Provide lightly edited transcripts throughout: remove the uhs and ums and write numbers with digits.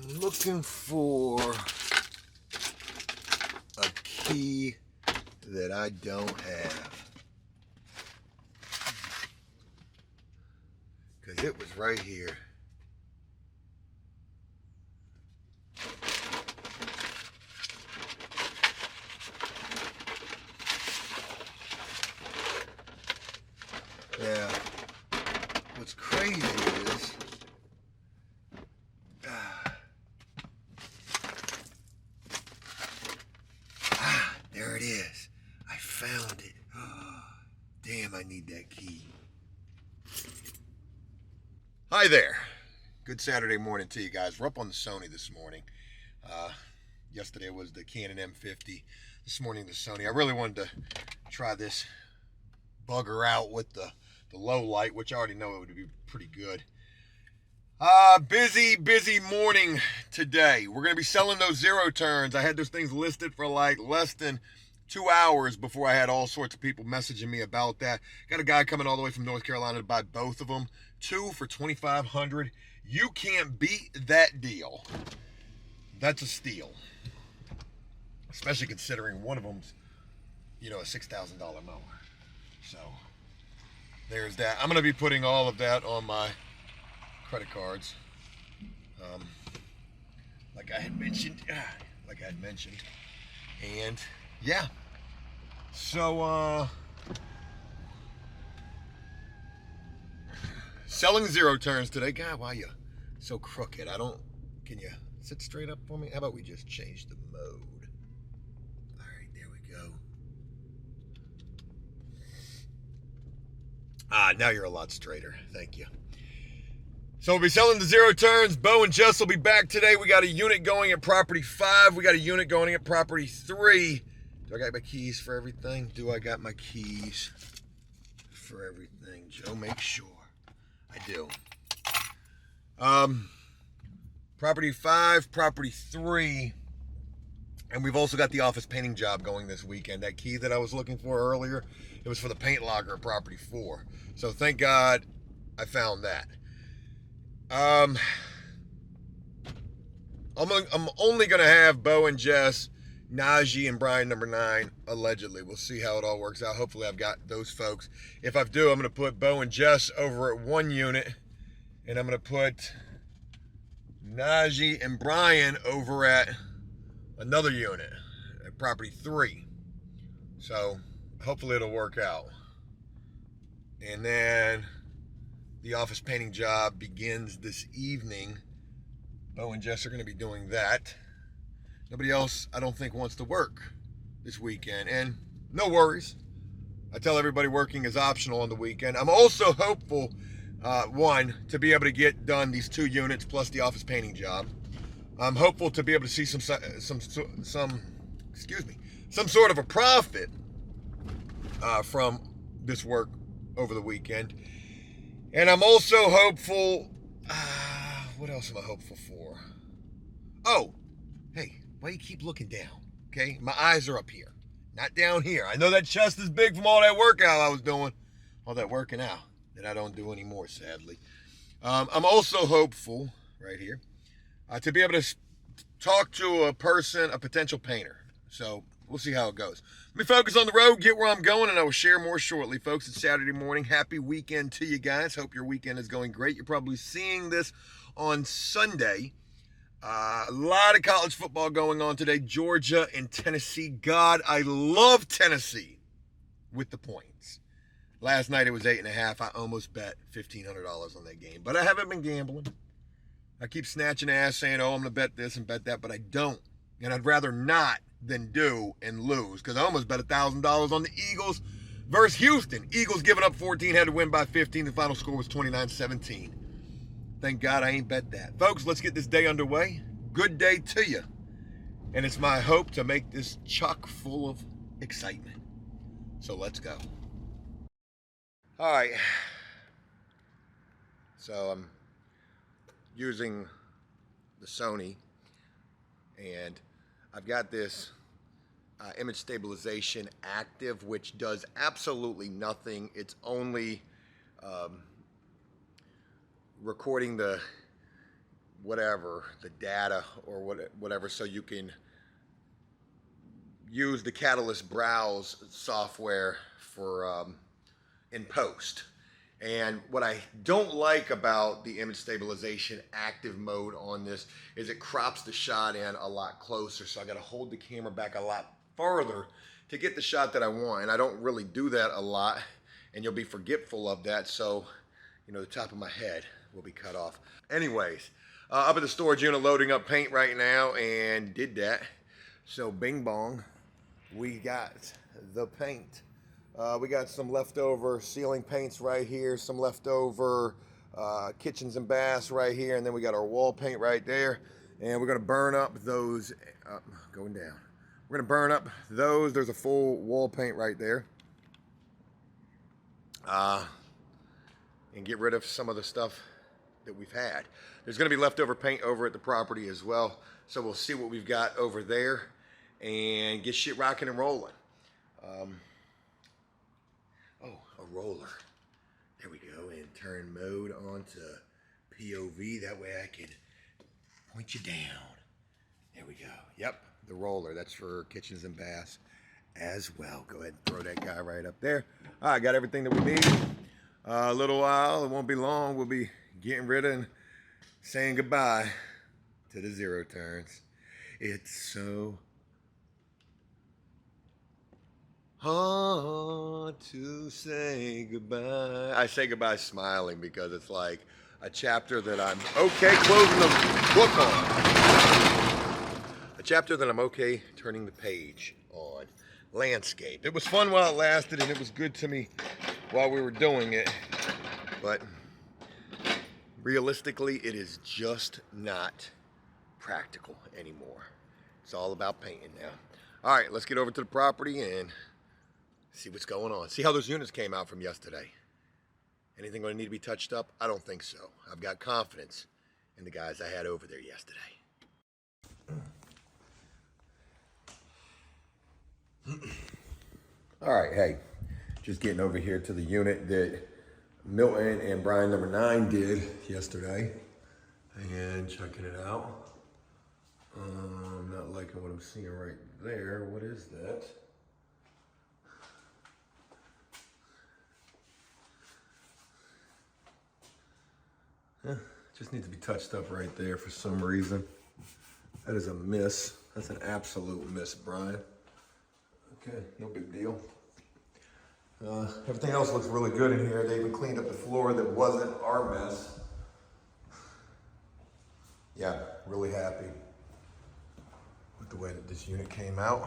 I'm looking for a key that I don't have. Because it was right here. Yeah. What's crazy is there it is. I found it. Damn, I need that key. Hi there. Good Saturday morning to you guys. We're up on the Sony this morning. Yesterday was the Canon M50. This morning the Sony. I really wanted to try this bugger out with the low light, which I already know it would be pretty good. Busy morning today. We're going to be selling those zero turns. I had those things listed for like less than 2 hours before I had all sorts of people messaging me about that. Got a guy coming all the way from North Carolina to buy both of them. 2 for $2,500. You can't beat that deal. That's a steal. Especially considering one of them's, a $6,000 mower. So, there's that. I'm going to be putting all of that on my credit cards. Like I had mentioned. And, yeah. So, selling zero turns today. God, why are you so crooked? Can you sit straight up for me? How about we just change the mode? All right, there we go. Now you're a lot straighter. Thank you. So we'll be selling the zero turns. Bo and Jess will be back today. We got a unit going at property 5. We got a unit going at property 3. Do I got my keys for everything? Do I got my keys for everything? Joe, make sure I do. Property 5, property 3, and we've also got the office painting job going this weekend. That key that I was looking for earlier, it was for the paint locker at property 4. So thank God I found that. I'm only going to have Bo and Jess, Najee and Brian number 9, allegedly. We'll see how it all works out. Hopefully I've got those folks. If I do, I'm going to put Bo and Jess over at one unit, and I'm going to put Najee and Brian over at another unit at property 3. So hopefully it'll work out. And then the office painting job begins this evening. Bo and Jess are going to be doing that. Nobody else, I don't think, wants to work this weekend. And no worries. I tell everybody working is optional on the weekend. I'm also hopeful, one, to be able to get done these 2 units plus the office painting job. I'm hopeful to be able to see some sort of a profit from this work over the weekend. And I'm also hopeful, what else am I hopeful for? Oh, hey, why do you keep looking down? Okay, my eyes are up here, not down here. I know that chest is big from all that workout I was doing, all that working out that I don't do anymore, sadly. I'm also hopeful, right here, to be able to talk to a potential painter. So we'll see how it goes. Let me focus on the road, get where I'm going, and I will share more shortly. Folks, it's Saturday morning. Happy weekend to you guys. Hope your weekend is going great. You're probably seeing this on Sunday. A lot of college football going on today. Georgia and Tennessee. God, I love Tennessee with the points. Last night it was 8.5. I almost bet $1,500 on that game, but I haven't been gambling. I keep snatching ass saying, I'm going to bet this and bet that, but I don't. And I'd rather not than do and lose, because I almost bet $1,000 on the Eagles versus Houston. Eagles giving up 14, had to win by 15. The final score was 29-17. Thank God I ain't bet that. Folks, let's get this day underway. Good day to you. And it's my hope to make this chock full of excitement. So let's go. All right. So I'm using the Sony, and I've got this image stabilization active, which does absolutely nothing. It's only recording the whatever, the data or whatever, so you can use the Catalyst Browse software for in post. And what I don't like about the image stabilization active mode on this is it crops the shot in a lot closer. So I got to hold the camera back a lot further to get the shot that I want. And I don't really do that a lot, and you'll be forgetful of that. So, you know, the top of my head will be cut off. Anyways, up at the storage unit loading up paint right now, and did that. So bing bong, we got the paint. We got some leftover ceiling paints right here, some leftover kitchens and baths right here, and then we got our wall paint right there. And we're gonna burn up those, going down. We're gonna burn up those. There's a full wall paint right there. And get rid of some of the stuff that we've had. There's gonna be leftover paint over at the property as well. So we'll see what we've got over there and get shit rocking and rolling. Oh, a roller. There we go. And turn mode on to POV. That way I can point you down. There we go. Yep, the roller. That's for kitchens and baths as well. Go ahead and throw that guy right up there. All right, got everything that we need. A little while, it won't be long, we'll be getting rid of and saying goodbye to the zero turns. It's so hard to say goodbye. I say goodbye smiling because it's like a chapter that I'm okay closing the book on. A chapter that I'm okay turning the page on. Landscape. It was fun while it lasted, and it was good to me while we were doing it, but realistically, it is just not practical anymore. It's all about painting now. All right, let's get over to the property and see what's going on. See how those units came out from yesterday. Anything going to need to be touched up? I don't think so. I've got confidence in the guys I had over there yesterday. All right, hey, just getting over here to the unit that Milton and Brian number 9 did yesterday and checking it out. I'm not liking what I'm seeing right there. What is that? Just needs to be touched up right there for some reason. That is a miss. That's an absolute miss, Brian. Okay, no big deal. Everything else looks really good in here. They even cleaned up the floor that wasn't our mess. Yeah, really happy with the way that this unit came out.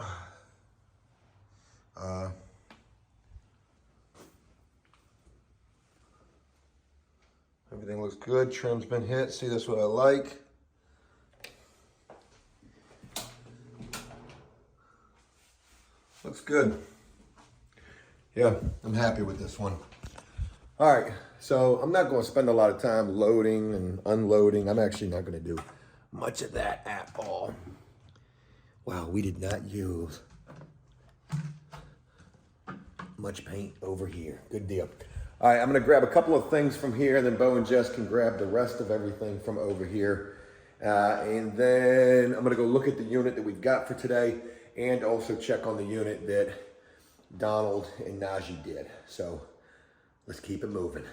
Everything looks good. Trim's been hit. See, that's what I like. Looks good. Yeah, I'm happy with this one. All right, so I'm not going to spend a lot of time loading and unloading. I'm actually not going to do much of that at all. Wow, we did not use much paint over here. Good deal. All right, I'm going to grab a couple of things from here, and then Bo and Jess can grab the rest of everything from over here. And then I'm going to go look at the unit that we've got for today and also check on the unit that Donald and Najee did. So let's keep it moving.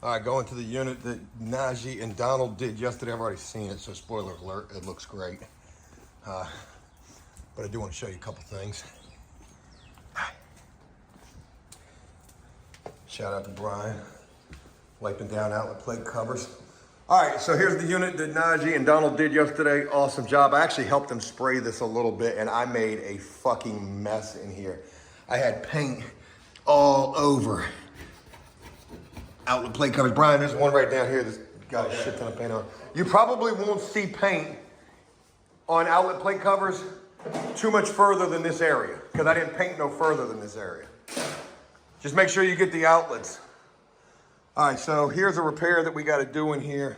All right, going to the unit that Najee and Donald did yesterday. I've already seen it, so spoiler alert, it looks great. But I do want to show you a couple things. Shout out to Brian, wiping down outlet plate covers. All right, so here's the unit that Najee and Donald did yesterday. Awesome job. I actually helped them spray this a little bit, and I made a fucking mess in here. I had paint all over outlet plate covers. Brian, there's one right down here that's got a shit ton of paint on. You probably won't see paint on outlet plate covers too much further than this area, because I didn't paint no further than this area. Just make sure you get the outlets. All right, so here's a repair that we got to do in here,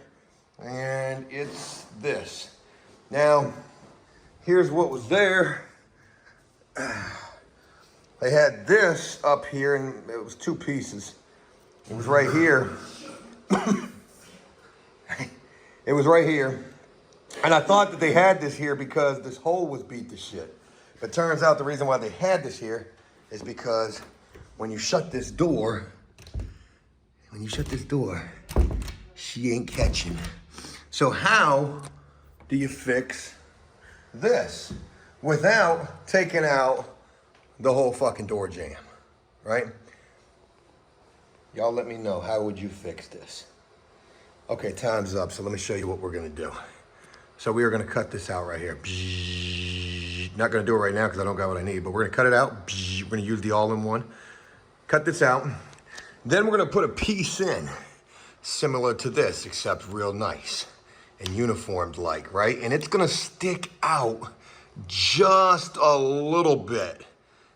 and it's this. Now, here's what was there. They had this up here, and it was 2 pieces. It was right here. It was right here. And I thought that they had this here because this hole was beat to shit. But turns out the reason why they had this here is because when you shut this door, she ain't catching. So how do you fix this without taking out the whole fucking door jamb, right? Y'all let me know, how would you fix this? Okay, time's up, so let me show you what we're gonna do. So we are gonna cut this out right here. Not gonna do it right now because I don't got what I need, but we're gonna cut it out. We're gonna use the all-in-one. Cut this out. Then we're gonna put a piece in, similar to this, except real nice and uniformed like, right? And it's gonna stick out just a little bit.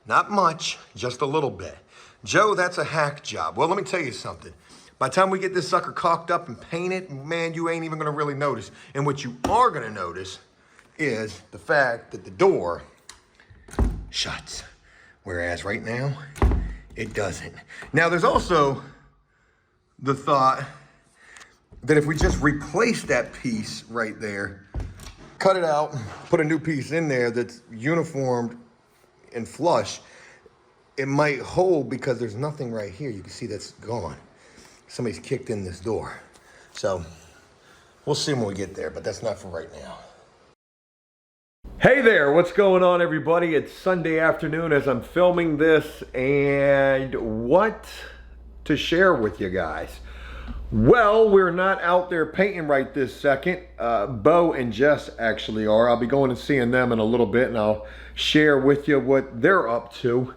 Not much, just a little bit. Joe, that's a hack job. Well, let me tell you something. By the time we get this sucker caulked up and painted, man, you ain't even gonna really notice. And what you are gonna notice is the fact that the door shuts. Whereas right now, it doesn't. Now, there's also the thought that if we just replace that piece right there, cut it out, put a new piece in there that's uniformed and flush, it might hold because there's nothing right here. You can see that's gone. Somebody's kicked in this door. So we'll see when we get there, but that's not for right now. Hey there, what's going on, everybody? It's Sunday afternoon as I'm filming this, and what to share with you guys? Well, we're not out there painting right this second. Bo and Jess actually are. I'll be going and seeing them in a little bit, and I'll share with you what they're up to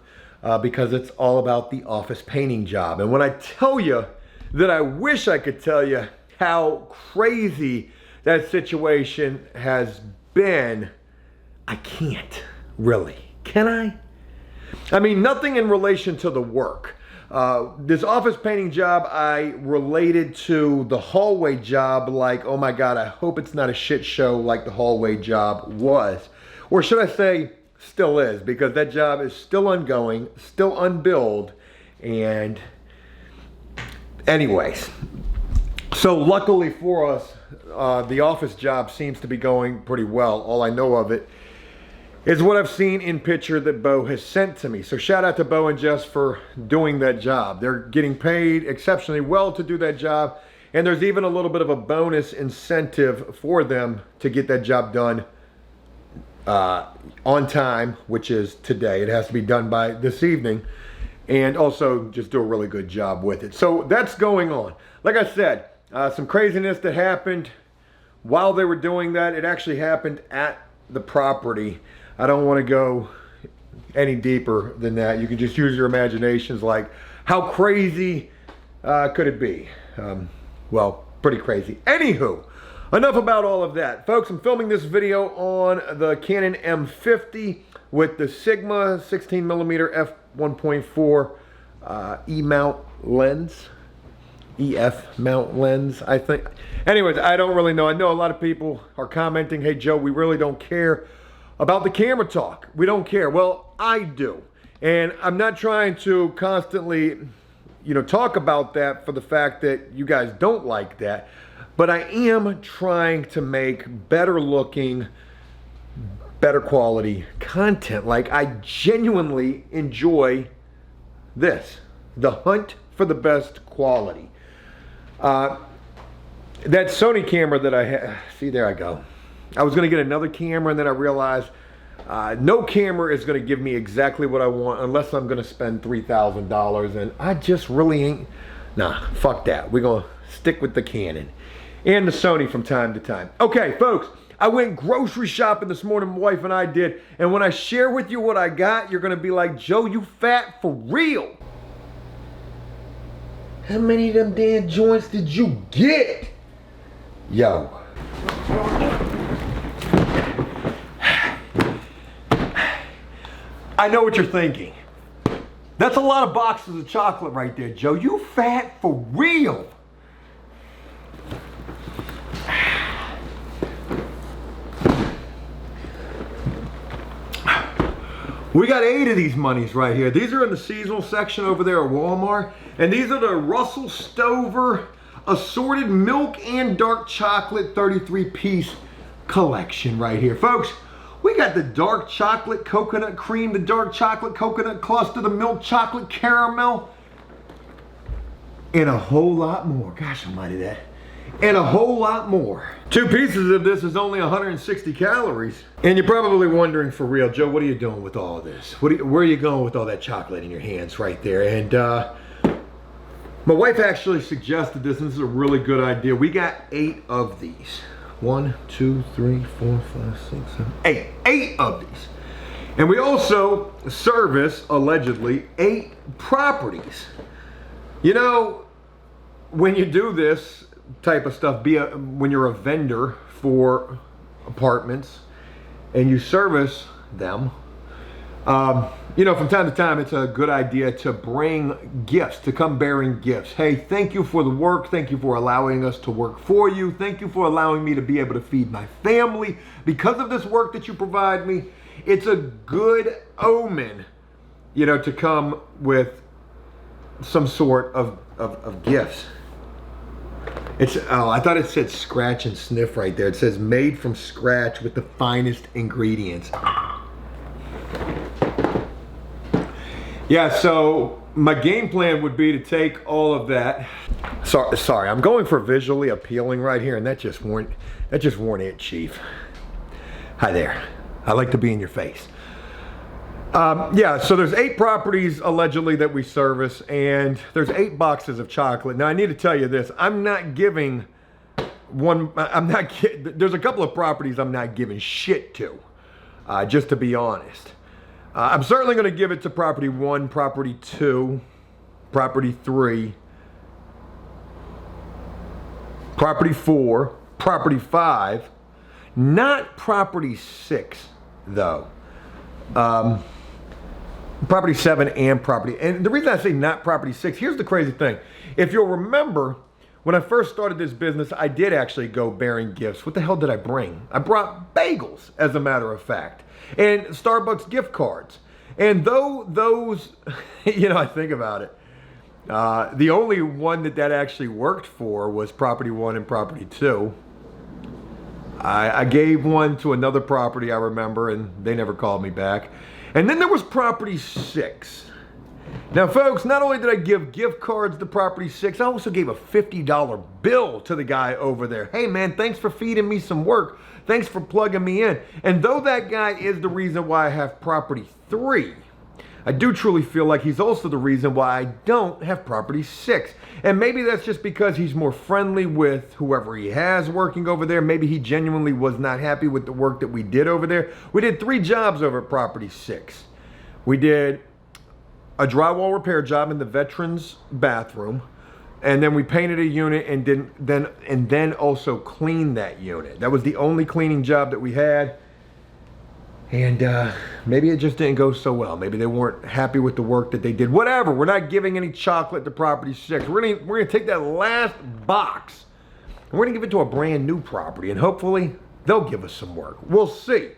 because it's all about the office painting job. And when I tell you that I wish I could tell you how crazy that situation has been, I can't really. Can I? I mean, nothing in relation to the work. This office painting job, I related to the hallway job like, oh my God, I hope it's not a shit show like the hallway job was. Or should I say, still is, because that job is still ongoing, still unbilled, and anyways. So luckily for us, the office job seems to be going pretty well. All I know of it is what I've seen in picture that Bo has sent to me. So shout out to Bo and Jess for doing that job. They're getting paid exceptionally well to do that job. And there's even a little bit of a bonus incentive for them to get that job done on time, which is today. It has to be done by this evening. And also just do a really good job with it. So that's going on. Like I said, some craziness that happened while they were doing that. It actually happened at the property. I don't want to go any deeper than that. You can just use your imaginations, like how crazy could it be? Well, pretty crazy. Anywho, enough about all of that. Folks, I'm filming this video on the Canon M50 with the Sigma 16mm f1.4 E-mount lens. EF mount lens, I think. Anyways, I don't really know. I know a lot of people are commenting, hey Joe, we really don't care about the camera talk. We don't care. Well, I do. And I'm not trying to constantly, talk about that for the fact that you guys don't like that. But I am trying to make better looking, better quality content. Like, I genuinely enjoy this, the hunt for the best quality. That Sony camera that I have, see, there I go. I was gonna get another camera, and then I realized no camera is gonna give me exactly what I want unless I'm gonna spend $3,000, and I just really ain't, nah, fuck that. We're gonna stick with the Canon and the Sony from time to time. Okay, folks, I went grocery shopping this morning, my wife and I did, and when I share with you what I got, you're gonna be like, Joe, you fat for real. How many of them damn joints did you get? Yo. I know what you're thinking. That's a lot of boxes of chocolate right there, Joe. You fat for real. We got 8 of these monies right here. These are in the seasonal section over there at Walmart. And these are the Russell Stover assorted milk and dark chocolate 33-piece collection right here. Folks, we got the dark chocolate coconut cream, the dark chocolate coconut cluster, the milk chocolate caramel, and a whole lot more. Gosh almighty, that. And a whole lot more. 2 pieces of this is only 160 calories. And you're probably wondering, for real, Joe, what are you doing with all of this? Where are you going with all that chocolate in your hands right there? And my wife actually suggested this, and this is a really good idea. We got 8 of these. 1, 2, 3, 4, 5, 6, 7, 8. 8 of these. And we also service, allegedly, 8 properties. You know, when you do this type of stuff, when you're a vendor for apartments and you service them, you know, from time to time, it's a good idea to bring gifts, to come bearing gifts. Hey, thank you for the work. Thank you for allowing us to work for you. Thank you for allowing me to be able to feed my family. Because of this work that you provide me, it's a good omen, you know, to come with some sort of gifts. It's, oh, I thought it said scratch and sniff right there. It says made from scratch with the finest ingredients. Yeah, so my game plan would be to take all of that. Sorry, I'm going for visually appealing right here, and that just weren't it, Chief. Hi there. I like to be in your face. Yeah, so there's 8 properties allegedly that we service, and there's 8 boxes of chocolate. Now I need to tell you this: I'm not giving there's a couple of properties I'm not giving shit to, just to be honest. I'm certainly going to give it to property 1, property 2, property 3, property 4, property 5, not property 6 though. Property 7 and property, and the reason I say not property 6, here's the crazy thing. If you'll remember, when I first started this business, I did actually go bearing gifts. What the hell did I bring? I brought bagels, as a matter of fact, and Starbucks gift cards. And though those, you know, I think about it, the only one that actually worked for was property 1 and property 2. I gave one to another property, I remember, and they never called me back. And then there was property 6. Now, folks, not only did I give gift cards to property 6, I also gave a $50 bill to the guy over there. Hey, man, thanks for feeding me some work. Thanks for plugging me in. And though that guy is the reason why I have property 3, I do truly feel like he's also the reason why I don't have property 6. And maybe that's just because he's more friendly with whoever he has working over there. Maybe he genuinely was not happy with the work that we did over there. We did 3 jobs over at property 6. We did a drywall repair job in the veterans bathroom, and then we painted a unit and then also cleaned that unit. That was the only cleaning job that we had. And maybe it just didn't go so well. Maybe they weren't happy with the work that they did. Whatever, we're not giving any chocolate to property 6. We're gonna take that last box and we're gonna give it to a brand new property, and hopefully they'll give us some work. We'll see.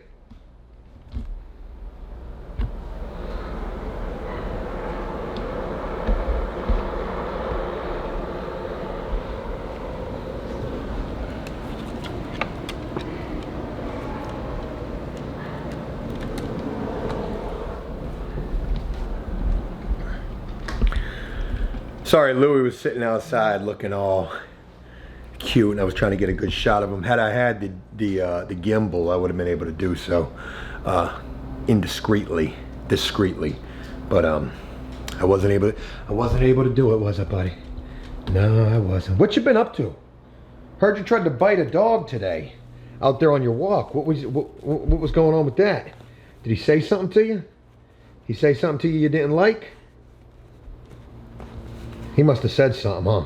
Sorry, Louis was sitting outside looking all cute, and I was trying to get a good shot of him. Had I had the gimbal, I would have been able to do so discreetly. But I wasn't able to do it, was I, buddy? No, I wasn't. What you been up to? Heard you tried to bite a dog today out there on your walk. What was going on with that? Did he say something to you? He say something to you didn't like? He must have said something, huh?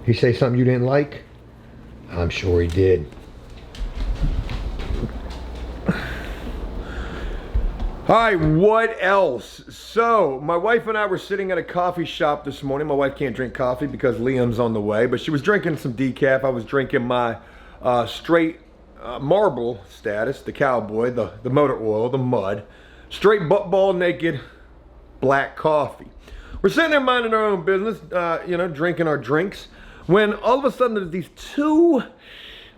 He say something you didn't like? I'm sure he did. Hi, what else? So, my wife and I were sitting at a coffee shop this morning. My wife can't drink coffee because Liam's on the way, but she was drinking some decaf. I was drinking my straight marble status, the cowboy, the motor oil, the mud. straight ball naked black coffee. We're sitting there minding our own business, drinking our drinks, when all of a sudden there's these two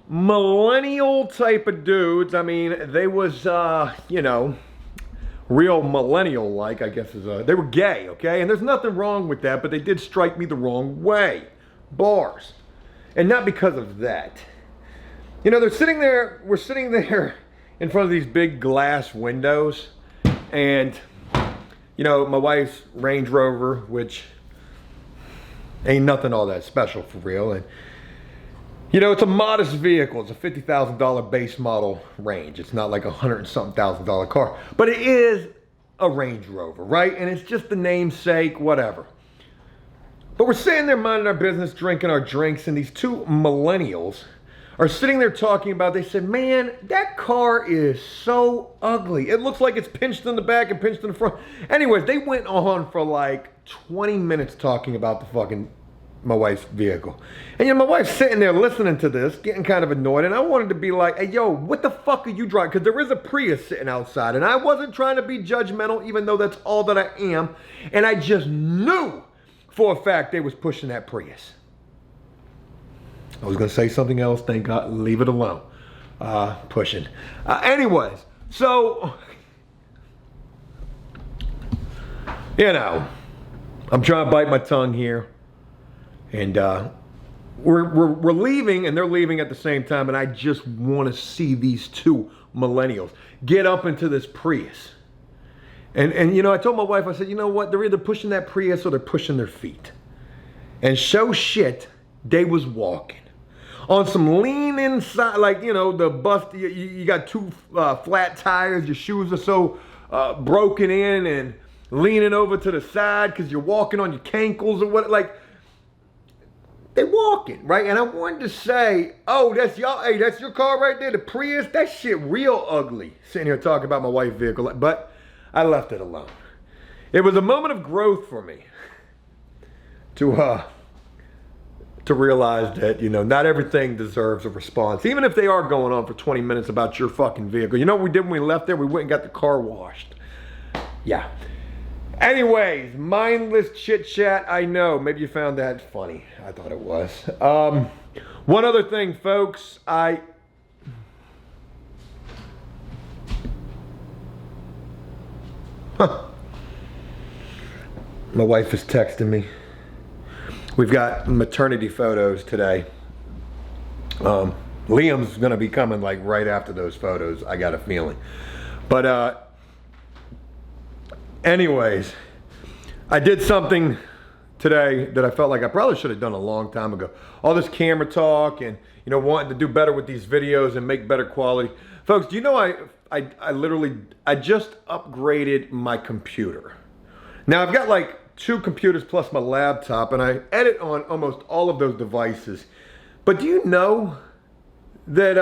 millennial type of dudes. I mean, they was, real millennial-like, I guess they were gay, okay? And there's nothing wrong with that, but they did strike me the wrong way. Bars. And not because of that. You know, we're sitting there in front of these big glass windows, and, you know, my wife's Range Rover, which ain't nothing all that special for real, and you know, it's a modest vehicle. It's a $50,000 base model Range. It's not like $100-something-thousand car, but it is a Range Rover, right? And it's just the namesake, whatever. But we're sitting there minding our business, drinking our drinks, and these two millennials are sitting there talking about, they said, man, that car is so ugly. It looks like it's pinched in the back and pinched in the front. Anyways, they went on for like 20 minutes talking about my wife's vehicle. And you know, my wife's sitting there listening to this, getting kind of annoyed, and I wanted to be like, hey, yo, what the fuck are you driving? Because there is a Prius sitting outside, and I wasn't trying to be judgmental, even though that's all that I am, and I just knew for a fact they was pushing that Prius. I was going to say something else, thank God, leave it alone. Pushing. Anyways, so, you know, I'm trying to bite my tongue here. And we're leaving, and they're leaving at the same time, and I just want to see these two millennials get up into this Prius. And you know, I told my wife, I said, you know what, they're either pushing that Prius or they're pushing their feet. And show shit, they was walking. On some lean inside, like, you know, the bust, you got two flat tires, your shoes are so broken in and leaning over to the side because you're walking on your cankles or what, like, they walking, right? And I wanted to say, oh, that's y'all, hey, that's your car right there, the Prius? That shit real ugly. Sitting here talking about my wife's vehicle, but I left it alone. It was a moment of growth for me to realize that, you know, not everything deserves a response, even if they are going on for 20 minutes about your fucking vehicle. You know what we did when we left there? We went and got the car washed. Yeah. Anyways, mindless chit-chat, I know. Maybe you found that funny. I thought it was. One other thing, folks. My wife is texting me. We've got maternity photos today. Liam's going to be coming like right after those photos, I got a feeling. But anyways, I did something today that I felt like I probably should have done a long time ago. All this camera talk and, you know, wanting to do better with these videos and make better quality. Folks, do you know I just upgraded my computer. Now I've got like 2 computers plus my laptop, and I edit on almost all of those devices. But do you know that,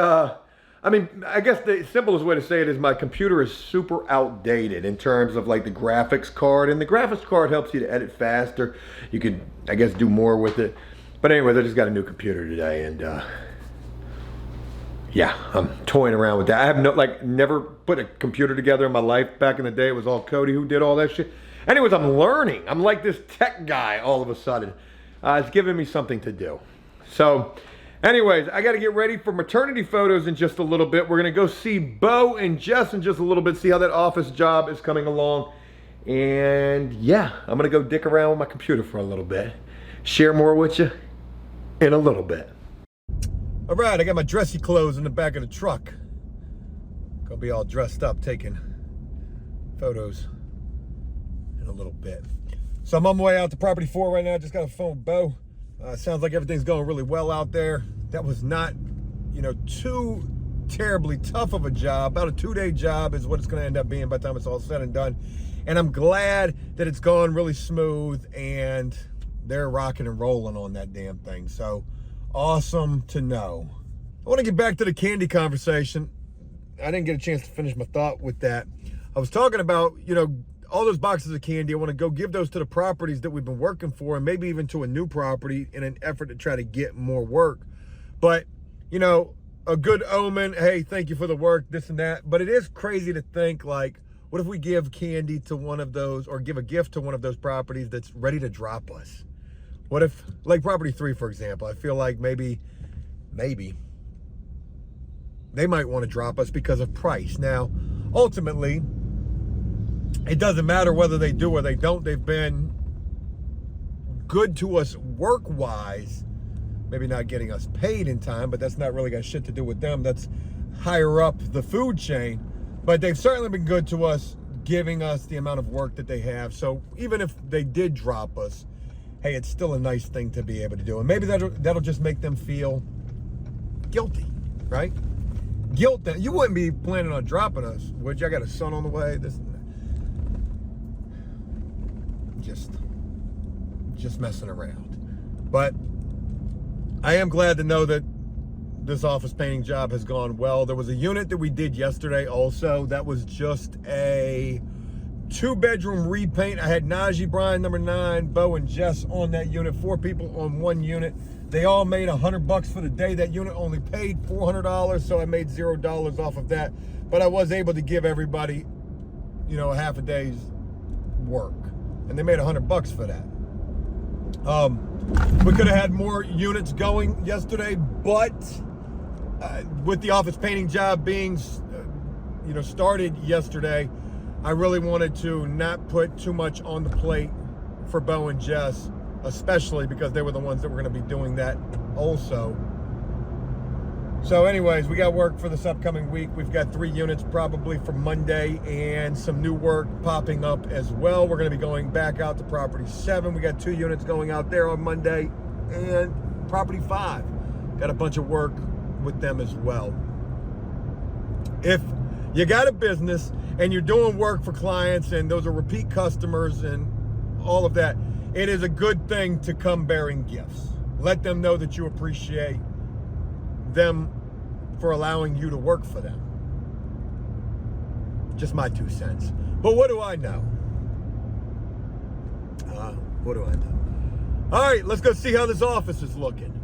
I mean, I guess the simplest way to say it is my computer is super outdated in terms of like the graphics card, and the graphics card helps you to edit faster. You could, I guess, do more with it. But anyways, I just got a new computer today, and yeah, I'm toying around with that. I have never put a computer together in my life. Back in the day, it was all Cody who did all that shit. Anyways, I'm learning. I'm like this tech guy all of a sudden. It's giving me something to do. So, anyways, I got to get ready for maternity photos in just a little bit. We're going to go see Bo and Jess in just a little bit, see how that office job is coming along. And yeah, I'm going to go dick around with my computer for a little bit. Share more with you in a little bit. All right, I got my dressy clothes in the back of the truck. Gonna be all dressed up taking photos in a little bit. So I'm on my way out to Property 4 right now. Just got a phone with Bo. Sounds like everything's going really well out there. That was not, you know, too terribly tough of a job. About a 2-day job is what it's going to end up being by the time it's all said and done. And I'm glad that it's gone really smooth and they're rocking and rolling on that damn thing. So awesome to know. I want to get back to the candy conversation. I didn't get a chance to finish my thought with that. I was talking about, you know, all those boxes of candy. I want to go give those to the properties that we've been working for, and maybe even to a new property in an effort to try to get more work. But, you know, a good omen, hey, thank you for the work, this and that. But it is crazy to think, like, What if we give candy to one of those, or give a gift to one of those properties that's ready to drop us? What if, like property 3, for example, I feel like maybe they might want to drop us because of price. Now, ultimately, it doesn't matter whether they do or they don't. They've been good to us work-wise, maybe not getting us paid in time, but that's not really got shit to do with them. That's higher up the food chain. But they've certainly been good to us, giving us the amount of work that they have. So even if they did drop us, hey, it's still a nice thing to be able to do. And maybe that'll just make them feel guilty, right? Guilt that you wouldn't be planning on dropping us, would you? I got a son on the way. This just messing around. But I am glad to know that this office painting job has gone well. There was a unit that we did yesterday also. That was just a 2-bedroom repaint. I had Najee, Brian, number 9, Bo, and Jess on that unit. 4 people on one unit. They all made $100 for the day. That unit only paid $400, so I made $0 off of that. But I was able to give everybody, a half a day's work, and they made $100 for that. We could have had more units going yesterday, but with the office painting job being, started yesterday, I really wanted to not put too much on the plate for Bo and Jess, especially because they were the ones that were going to be doing that also. So anyways, we got work for this upcoming week. We've got 3 units probably for Monday and some new work popping up as well. We're going to be going back out to property 7. We got 2 units going out there on Monday, and property 5. Got a bunch of work with them as well. If you got a business and you're doing work for clients and those are repeat customers and all of that, it is a good thing to come bearing gifts. Let them know that you appreciate them for allowing you to work for them. Just my 2 cents. But what do I know? What do I know? All right, let's go see how this office is looking.